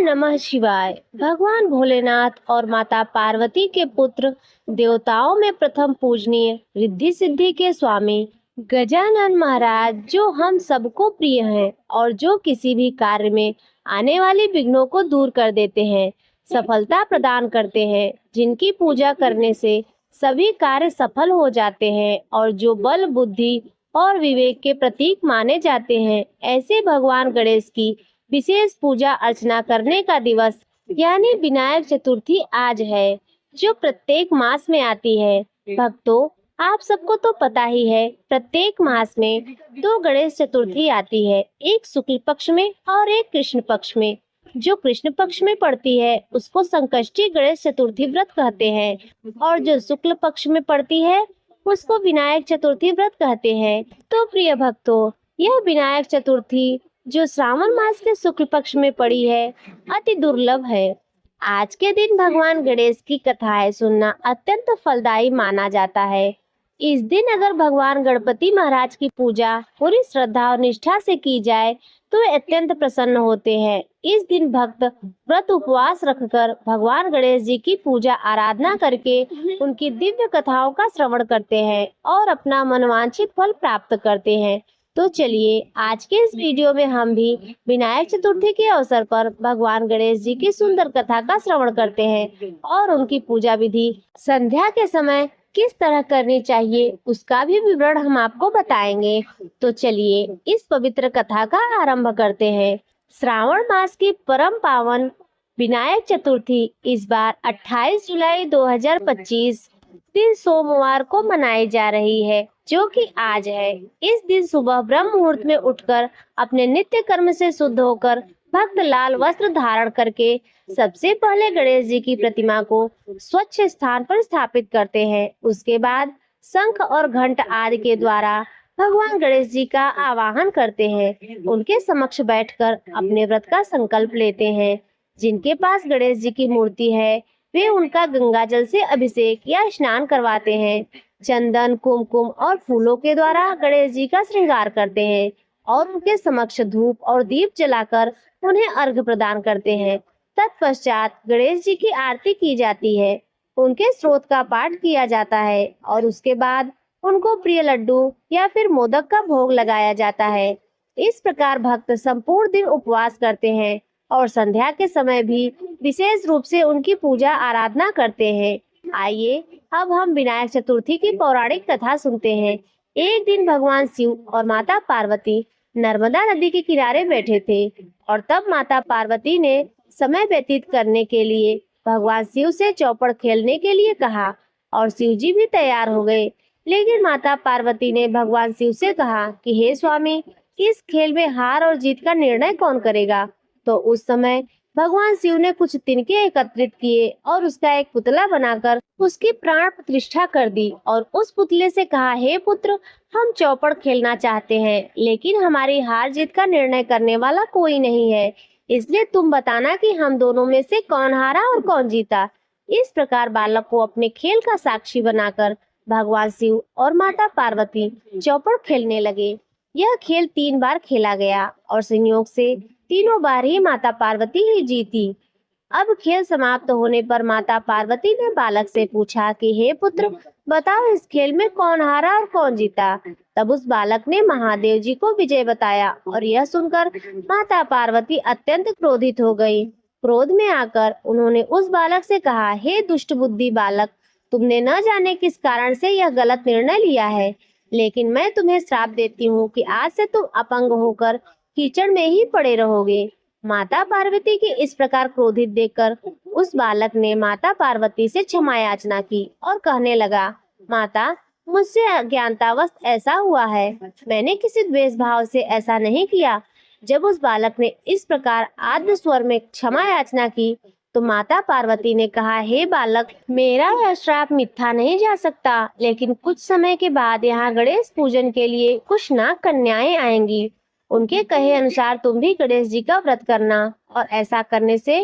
नमः शिवाय। भगवान भोलेनाथ और माता पार्वती के पुत्र, देवताओं में प्रथम पूजनीय, रिद्धि सिद्धि के स्वामी गजानन महाराज, जो हम सबको प्रिय हैं और जो किसी भी कार्य में आने वाले विघ्नों को दूर कर देते हैं, सफलता प्रदान करते हैं, जिनकी पूजा करने से सभी कार्य सफल हो जाते हैं और जो बल, बुद्धि और विवेक के प्रतीक माने जाते हैं, ऐसे भगवान गणेश की विशेष पूजा अर्चना करने का दिवस यानी विनायक चतुर्थी आज है, जो प्रत्येक मास में आती है। भक्तों, आप सबको तो पता ही है, प्रत्येक मास में दो गणेश चतुर्थी आती है, एक शुक्ल पक्ष में और एक कृष्ण पक्ष में। जो कृष्ण पक्ष में पड़ती है उसको संकष्टी गणेश चतुर्थी व्रत कहते हैं और जो शुक्ल पक्ष में पड़ती है उसको विनायक चतुर्थी व्रत कहते हैं। तो प्रिय भक्तों, यह विनायक चतुर्थी जो श्रावण मास के शुक्ल पक्ष में पड़ी है, अति दुर्लभ है। आज के दिन भगवान गणेश की कथाएं सुनना अत्यंत फलदायी माना जाता है। इस दिन अगर भगवान गणपति महाराज की पूजा पूरी श्रद्धा और निष्ठा से की जाए तो वे अत्यंत प्रसन्न होते हैं। इस दिन भक्त व्रत उपवास रखकर भगवान गणेश जी की पूजा आराधना करके उनकी दिव्य कथाओं का श्रवण करते हैं और अपना मनवांछित फल प्राप्त करते हैं। तो चलिए आज के इस वीडियो में हम भी विनायक चतुर्थी के अवसर पर भगवान गणेश जी की सुंदर कथा का श्रवण करते हैं और उनकी पूजा विधि संध्या के समय किस तरह करनी चाहिए उसका भी विवरण हम आपको बताएंगे। तो चलिए इस पवित्र कथा का आरंभ करते हैं। श्रावण मास की परम पावन विनायक चतुर्थी इस बार 28 जुलाई 2025 दिन सोमवार को मनाई जा रही है, जो कि आज है। इस दिन सुबह ब्रह्म मुहूर्त में उठकर अपने नित्य कर्म से शुद्ध होकर भक्त लाल वस्त्र धारण करके सबसे पहले गणेश जी की प्रतिमा को स्वच्छ स्थान पर स्थापित करते हैं। उसके बाद शंख और घंट आदि के द्वारा भगवान गणेश जी का आवाहन करते हैं। उनके समक्ष बैठकर अपने व्रत का संकल्प लेते हैं। जिनके पास गणेश जी की मूर्ति है वे उनका गंगा जल से अभिषेक या स्नान करवाते हैं। चंदन, कुमकुम और फूलों के द्वारा गणेश जी का श्रृंगार करते हैं और उनके समक्ष धूप और दीप जलाकर उन्हें अर्घ्य प्रदान करते हैं। तत्पश्चात गणेश जी की आरती की जाती है, उनके स्तोत्र का पाठ किया जाता है और उसके बाद उनको प्रिय लड्डू या फिर मोदक का भोग लगाया जाता है। इस प्रकार भक्त संपूर्ण दिन उपवास करते हैं और संध्या के समय भी विशेष रूप से उनकी पूजा आराधना करते हैं। आइए अब हम विनायक चतुर्थी की पौराणिक कथा सुनते हैं। एक दिन भगवान शिव और माता पार्वती नर्मदा नदी के किनारे बैठे थे और तब माता पार्वती ने समय व्यतीत करने के लिए भगवान शिव से चौपड़ खेलने के लिए कहा और शिव जी भी तैयार हो गए। लेकिन माता पार्वती ने भगवान शिव से कहा कि हे स्वामी, इस खेल में हार और जीत का निर्णय कौन करेगा। तो उस समय भगवान शिव ने कुछ तिनके एकत्रित किए और उसका एक पुतला बनाकर उसकी प्राण प्रतिष्ठा कर दी और उस पुतले से कहा, हे पुत्र, हम चौपड़ खेलना चाहते हैं, लेकिन हमारी हार जीत का निर्णय करने वाला कोई नहीं है, इसलिए तुम बताना कि हम दोनों में से कौन हारा और कौन जीता। इस प्रकार बालक को अपने खेल का साक्षी बनाकर भगवान शिव और माता पार्वती चौपड़ खेलने लगे। यह खेल 3 बार खेला गया और संयोग से तीनों बार ही माता पार्वती ही जीती। अब खेल समाप्त होने पर माता पार्वती ने बालक से पूछा कि हे पुत्र, बताओ इस खेल में कौन हारा और कौन जीता। तब उस बालक ने महादेव जी को विजय बताया और यह सुनकर माता पार्वती अत्यंत क्रोधित हो गई। क्रोध में आकर उन्होंने उस बालक से कहा, हे दुष्ट बुद्धि बालक, तुमने न जाने किस कारण से यह गलत निर्णय लिया है, लेकिन मैं तुम्हें श्राप देती हूँ कि आज से तुम अपंग होकर कीचड़ में ही पड़े रहोगे। माता पार्वती की इस प्रकार क्रोधित देखकर उस बालक ने माता पार्वती से क्षमा याचना की और कहने लगा, माता, मुझसे अज्ञानतावश ऐसा हुआ है, मैंने किसी द्वेष भाव से ऐसा नहीं किया। जब उस बालक ने इस प्रकार आद्य स्वर में क्षमा याचना की तो माता पार्वती ने कहा, हे बालक, मेरा यह श्राप मिथ्या नहीं जा सकता, लेकिन कुछ समय के बाद यहाँ गणेश पूजन के लिए कुछ नाग कन्याएं आएंगी। उनके कहे अनुसार तुम भी गणेश जी का व्रत करना और ऐसा करने से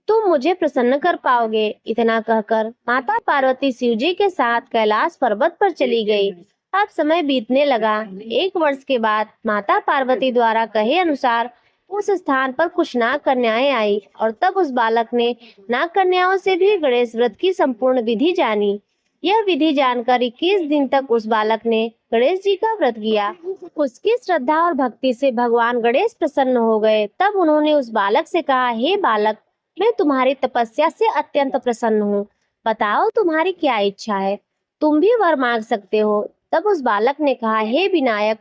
तुम मुझे प्रसन्न कर पाओगे। इतना कहकर माता पार्वती शिव जी के साथ कैलाश पर्वत पर चली गई। अब समय बीतने लगा। 1 वर्ष के बाद माता पार्वती द्वारा कहे अनुसार उस स्थान पर कुछ नाग कन्याएं आई और तब उस बालक ने नाग कन्याओं से भी गणेश व्रत की संपूर्ण विधि जानी। यह विधि जानकर 21 दिन तक उस बालक ने गणेश जी का व्रत किया। उसकी श्रद्धा और भक्ति से भगवान गणेश प्रसन्न हो गए। तब उन्होंने उस बालक से कहा, हे बालक, मैं तुम्हारी तपस्या से अत्यंत प्रसन्न हूँ। बताओ तुम्हारी क्या इच्छा है, तुम भी वर मांग सकते हो। तब उस बालक ने कहा, हे विनायक,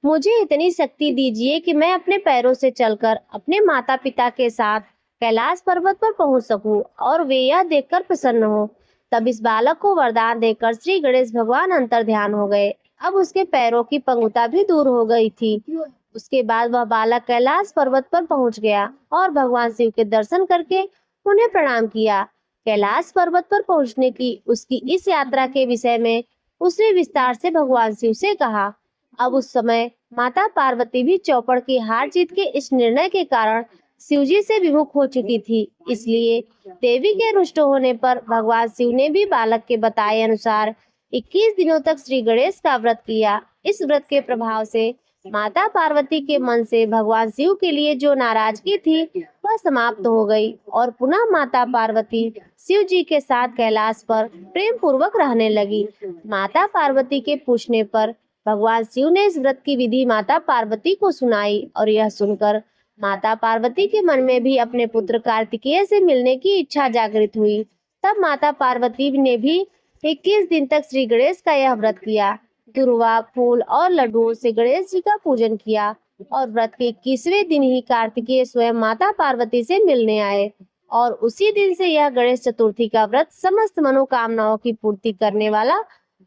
मुझे इतनी शक्ति दीजिए कि मैं अपने पैरों से चलकर अपने माता पिता के साथ कैलाश पर्वत पर पहुंच सकूं और वे यह देखकर प्रसन्न हो। तब इस बालक को वरदान देकर श्री गणेश भगवान अंतर ध्यान हो गए। अब उसके पैरों की पंगुता भी दूर हो गई थी। उसके बाद वह बालक कैलाश पर्वत पर पहुंच गया और भगवान शिव के दर्शन करके उन्हें प्रणाम किया। कैलाश पर्वत पर पहुंचने की उसकी इस यात्रा के विषय में उसने विस्तार से भगवान शिव से कहा। अब उस समय माता पार्वती भी चौपड़ की हार जीत के इस निर्णय के कारण शिवजी से विमुख हो चुकी थी। इसलिए देवी के रुष्ट होने पर भगवान शिव ने भी बालक के बताए अनुसार 21 दिनों तक श्री गणेश का व्रत किया। इस व्रत के प्रभाव से माता पार्वती के मन से भगवान शिव के लिए जो नाराजगी थी वह समाप्त हो गई और पुनः माता पार्वती शिव जी के साथ कैलाश पर प्रेम पूर्वक रहने लगी। माता पार्वती के पूछने पर भगवान शिव ने इस व्रत की विधि माता पार्वती को सुनाई और यह सुनकर माता पार्वती के मन में भी अपने पुत्र कार्तिकेय से मिलने की इच्छा जागृत हुई। तब माता पार्वती ने भी 21 दिन तक श्री गणेश का यह व्रत किया। दुर्वा, फूल और लड्डुओं से गणेश जी का पूजन किया और व्रत के 21वें दिन ही कार्तिकेय स्वयं माता पार्वती से मिलने आए और उसी दिन से यह गणेश चतुर्थी का व्रत समस्त मनोकामनाओं की पूर्ति करने वाला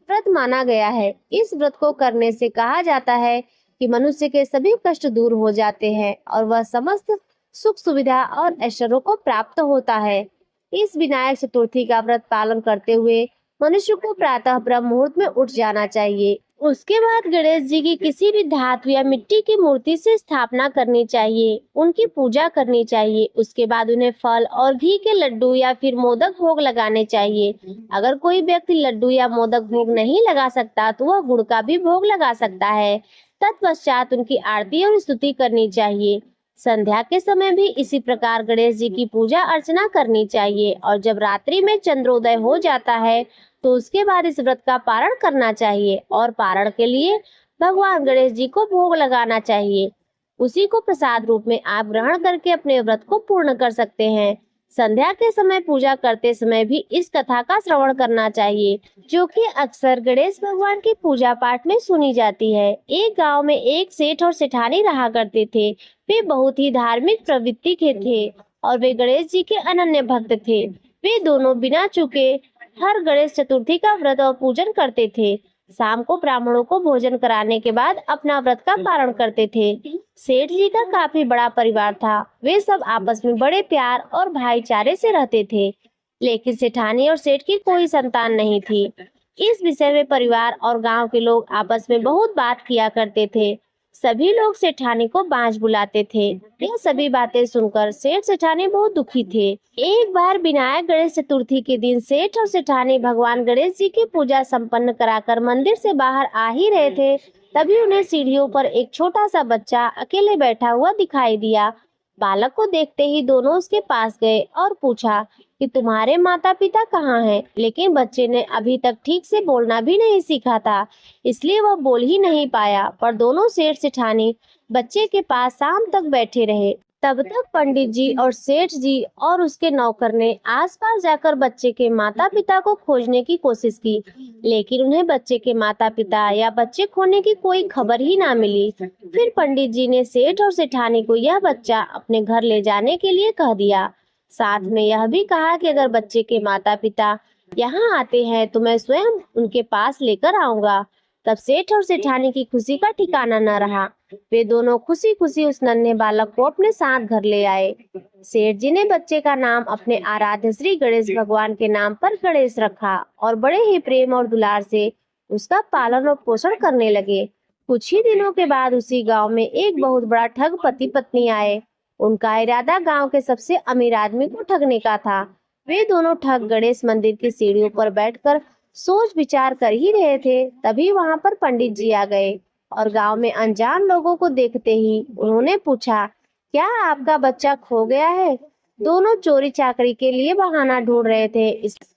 व्रत माना गया है। इस व्रत को करने से कहा जाता है कि मनुष्य के सभी कष्ट दूर हो जाते हैं और वह समस्त सुख सुविधा और ऐश्वर्यों को प्राप्त होता है। इस विनायक चतुर्थी का व्रत पालन करते हुए मनुष्य को प्रातः ब्रह्म मुहूर्त में उठ जाना चाहिए। उसके बाद गणेश जी की किसी भी धातु या मिट्टी की मूर्ति से स्थापना करनी चाहिए, उनकी पूजा करनी चाहिए। उसके बाद उन्हें फल और घी के लड्डू या फिर मोदक भोग लगाने चाहिए। अगर कोई व्यक्ति लड्डू या मोदक भोग नहीं लगा सकता तो वह गुड़ का भी भोग लगा सकता है। तत्पश्चात उनकी आरती और स्तुति करनी चाहिए। संध्या के समय भी इसी प्रकार गणेश जी की पूजा अर्चना करनी चाहिए और जब रात्रि में चंद्रोदय हो जाता है तो उसके बाद इस व्रत का पारण करना चाहिए और पारण के लिए भगवान गणेश जी को भोग लगाना चाहिए। उसी को प्रसाद रूप में आप ग्रहण करके अपने व्रत को पूर्ण कर सकते हैं। संध्या के समय पूजा करते समय भी इस कथा का श्रवण करना चाहिए, जो कि अक्सर गणेश भगवान की पूजा पाठ में सुनी जाती है। एक गांव में एक सेठ और सेठानी रहा करते थे। वे बहुत ही धार्मिक प्रवृत्ति के थे और वे गणेश जी के अनन्य भक्त थे। वे दोनों बिना चूके हर गणेश चतुर्थी का व्रत और पूजन करते थे। शाम को ब्राह्मणों को भोजन कराने के बाद अपना व्रत का पारण करते थे। सेठ जी का काफी बड़ा परिवार था। वे सब आपस में बड़े प्यार और भाईचारे से रहते थे, लेकिन सेठानी और सेठ की कोई संतान नहीं थी। इस विषय में परिवार और गांव के लोग आपस में बहुत बात किया करते थे। सभी लोग सेठानी को बांझ बुलाते थे। यह सभी बातें सुनकर सेठ सेठानी बहुत दुखी थे। एक बार विनायक गणेश चतुर्थी के दिन सेठ और सेठानी भगवान गणेश जी की पूजा संपन्न कराकर मंदिर से बाहर आ ही रहे थे, तभी उन्हें सीढ़ियों पर एक छोटा सा बच्चा अकेले बैठा हुआ दिखाई दिया। बालक को देखते ही दोनों उसके पास गए और पूछा कि तुम्हारे माता पिता कहाँ हैं? लेकिन बच्चे ने अभी तक ठीक से बोलना भी नहीं सीखा था, इसलिए वह बोल ही नहीं पाया। पर दोनों सेठ सेठानी बच्चे के पास शाम तक बैठे रहे। तब तक पंडित जी और सेठ जी और उसके नौकर ने आसपास जाकर बच्चे के माता पिता को खोजने की कोशिश की, लेकिन उन्हें बच्चे के माता पिता या बच्चे खोने की कोई खबर ही ना मिली। फिर पंडित जी ने सेठ और सेठानी को यह बच्चा अपने घर ले जाने के लिए कह दिया। साथ में यह भी कहा कि अगर बच्चे के माता पिता यहाँ आते हैं तो मैं स्वयं उनके पास लेकर आऊंगा। तब सेठ और सेठानी की खुशी का ठिकाना न रहा। वे दोनों खुशी खुशी उस नन्हे बालक को अपने साथ घर ले आए। सेठ जी ने बच्चे का नाम अपने आराध्य श्री गणेश भगवान के नाम पर गणेश रखा और बड़े ही प्रेम और दुलार से उसका पालन और पोषण करने लगे। कुछ ही दिनों के बाद उसी गांव में एक बहुत बड़ा ठग पति पत्नी आए। उनका इरादा गांव के सबसे अमीर आदमी को ठगने का था। वे दोनों ठग गणेश मंदिर की सीढ़ियों पर बैठकर सोच विचार कर ही रहे थे, तभी वहां पर पंडित जी आ गए और गांव में अनजान लोगों को देखते ही उन्होंने पूछा क्या आपका बच्चा खो गया है? दोनों चोरी चाकरी के लिए बहाना ढूंढ रहे थे,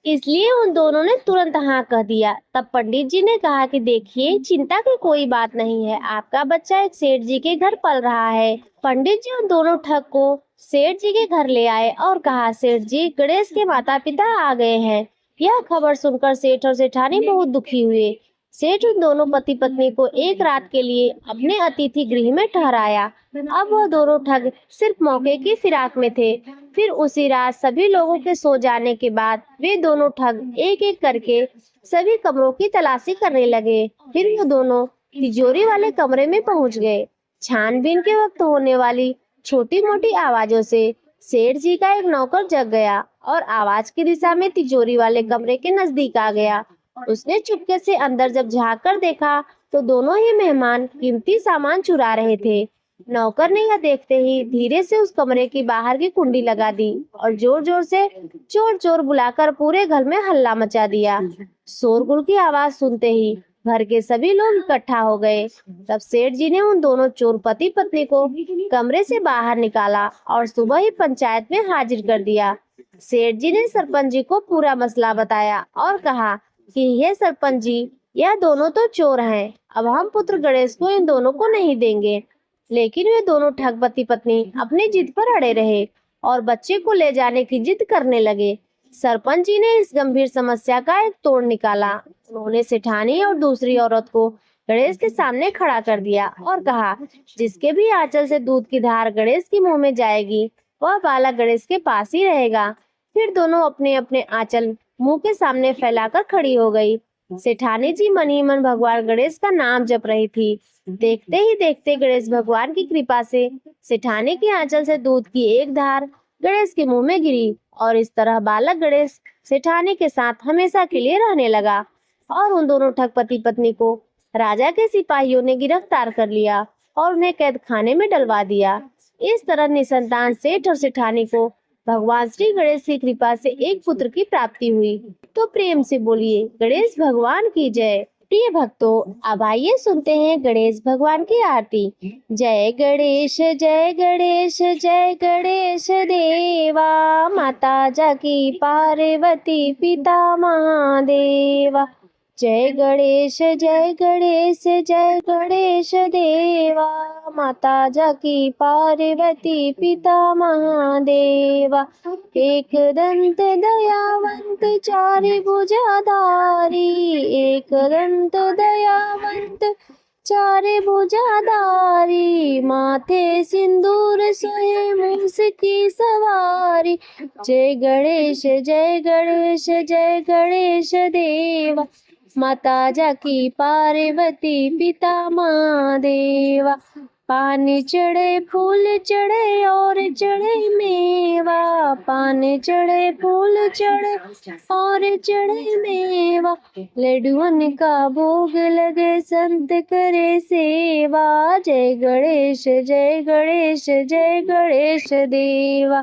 इसलिए उन दोनों ने तुरंत हाँ कह दिया। तब पंडित जी ने कहा कि देखिए, चिंता की कोई बात नहीं है, आपका बच्चा एक सेठ जी के घर पल रहा है। पंडित जी उन दोनों ठग को सेठ जी के घर ले आए और कहा, सेठ जी, गणेश के माता पिता आ गए हैं। यह खबर सुनकर सेठ और सेठानी बहुत दुखी हुए। सेठ उन दोनों पति पत्नी को एक रात के लिए अपने अतिथि गृह में ठहराया। अब वह दोनों ठग सिर्फ मौके की फिराक में थे। फिर उसी रात सभी लोगों के सो जाने के बाद वे दोनों ठग एक एक करके सभी कमरों की तलाशी करने लगे। फिर वो दोनों तिजोरी वाले कमरे में पहुंच गए। छानबीन के वक्त होने वाली छोटी मोटी आवाजों से सेठ जी का एक नौकर जग गया और आवाज की दिशा में तिजोरी वाले कमरे के नजदीक आ गया। उसने चुपके से अंदर जब झांक कर देखा तो दोनों ही मेहमान कीमती सामान चुरा रहे थे। नौकर ने यह देखते ही धीरे से उस कमरे की बाहर की कुंडी लगा दी और जोर जोर से चोर चोर बुलाकर पूरे घर में हल्ला मचा दिया। शोरगुल की आवाज सुनते ही घर के सभी लोग इकट्ठा हो गए। तब सेठ जी ने उन दोनों चोर पति पत्नी को कमरे से बाहर निकाला और सुबह ही पंचायत में हाजिर कर दिया। सेठ जी ने सरपंच जी को पूरा मसला बताया और कहा कि ये सरपंच जी, यह दोनों तो चोर हैं। अब हम पुत्र गणेश को इन दोनों को नहीं देंगे। लेकिन वे दोनों ठग पति पत्नी अपनी जिद पर अड़े रहे और बच्चे को ले जाने की जिद करने लगे। सरपंच जी ने इस गंभीर समस्या का एक तोड़ निकाला। उन्होंने सेठानी और दूसरी औरत को गणेश के सामने खड़ा कर दिया और कहा, जिसके भी आंचल से दूध की धार गणेश के मुंह में जाएगी, वह बालक गणेश के पास ही रहेगा। फिर दोनों अपने अपने आंचल मुंह के सामने फैलाकर खड़ी हो गई। सेठानी जी मन ही मन भगवान गणेश का नाम जप रही थी। देखते ही देखते गणेश भगवान की कृपा से सेठानी की आंचल से दूध की एक धार गणेश के मुंह में गिरी और इस तरह बालक गणेश सेठानी के साथ हमेशा के लिए रहने लगा। और उन दोनों ठग पति पत्नी को राजा के सिपाहियों ने गिरफ्तार कर लिया और उन्हें कैद खाने में डलवा दिया। इस तरह निसंतान सेठ और सेठानी को भगवान श्री गणेश की कृपा से एक पुत्र की प्राप्ति हुई। तो प्रेम से बोलिए गणेश भगवान की जय। प्रिय भक्तों, अब आइए सुनते हैं गणेश भगवान की आरती। जय गणेश जय गणेश जय गणेश देवा, माता जाकी पार्वती पिता महादेवा। जय गणेश जय गणेश जय गणेश देवा, माता जाकी पार्वती पिता महादेवा। एक दंत दयावंत चार भुजाधारी, एक दंत दयावंत चार भुजाधारी, माथे सिंदूर सोहे मूस की सवारी। जय गणेश जय गणेश जय गणेश देवा, माता जाकी पार्वती पिता महादेवा। पान चढ़े फूल चढ़े और चढ़े मेवा, पान चढ़े फूल चढ़े और चढ़े मेवा। लड्डुअन का भोग लगे संत करे सेवा। जय गणेश जय गणेश जय गणेश देवा,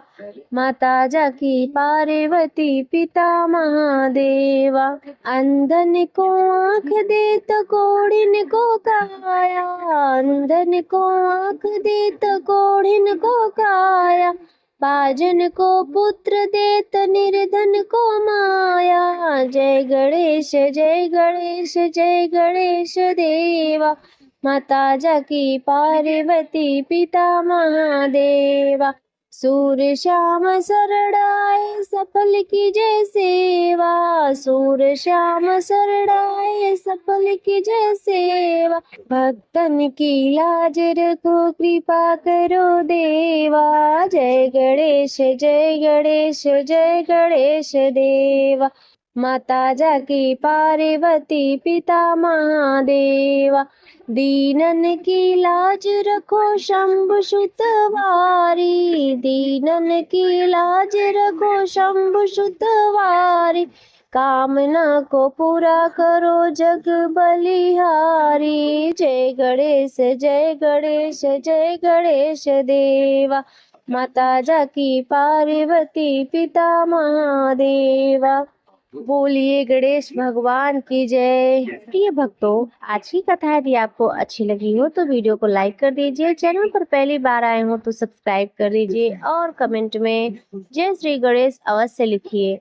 माता जाकी पार्वती पिता महादेवा। अंधन को आँख दे तो कोढ़िन को काया, अंधन को आँख दे तो कोढ़िन को काया। बाजन को पुत्र दे तो निर्धन को माया। जय गणेश जय गणेश जय गणेश देवा, माता जाकी पार्वती पिता महादेवा। सूर श्याम शरणाए सफल की जय सेवा, सूर श्याम शरणाए सफल की जय सेवा। भक्तन की लाज रखो कृपा करो देवा। जय गणेश जय गणेश जय गणेश देवा, माता जाकी पार्वती पिता महादेवा। दीनन की लाज रखो शंभु सुतवारी, दीनन की लाज रखो शंभु सुतवारी। कामना को पूरा करो जग बलिहारी। जय गणेश जय गणेश जय गणेश देवा, माता जाकी पार्वती पिता महादेवा। बोलिए गणेश भगवान की जय। प्रिय भक्तों, आज की कथा यदि आपको अच्छी लगी हो तो वीडियो को लाइक कर दीजिए, चैनल पर पहली बार आए हो तो सब्सक्राइब कर दीजिए और कमेंट में जय श्री गणेश अवश्य लिखिए।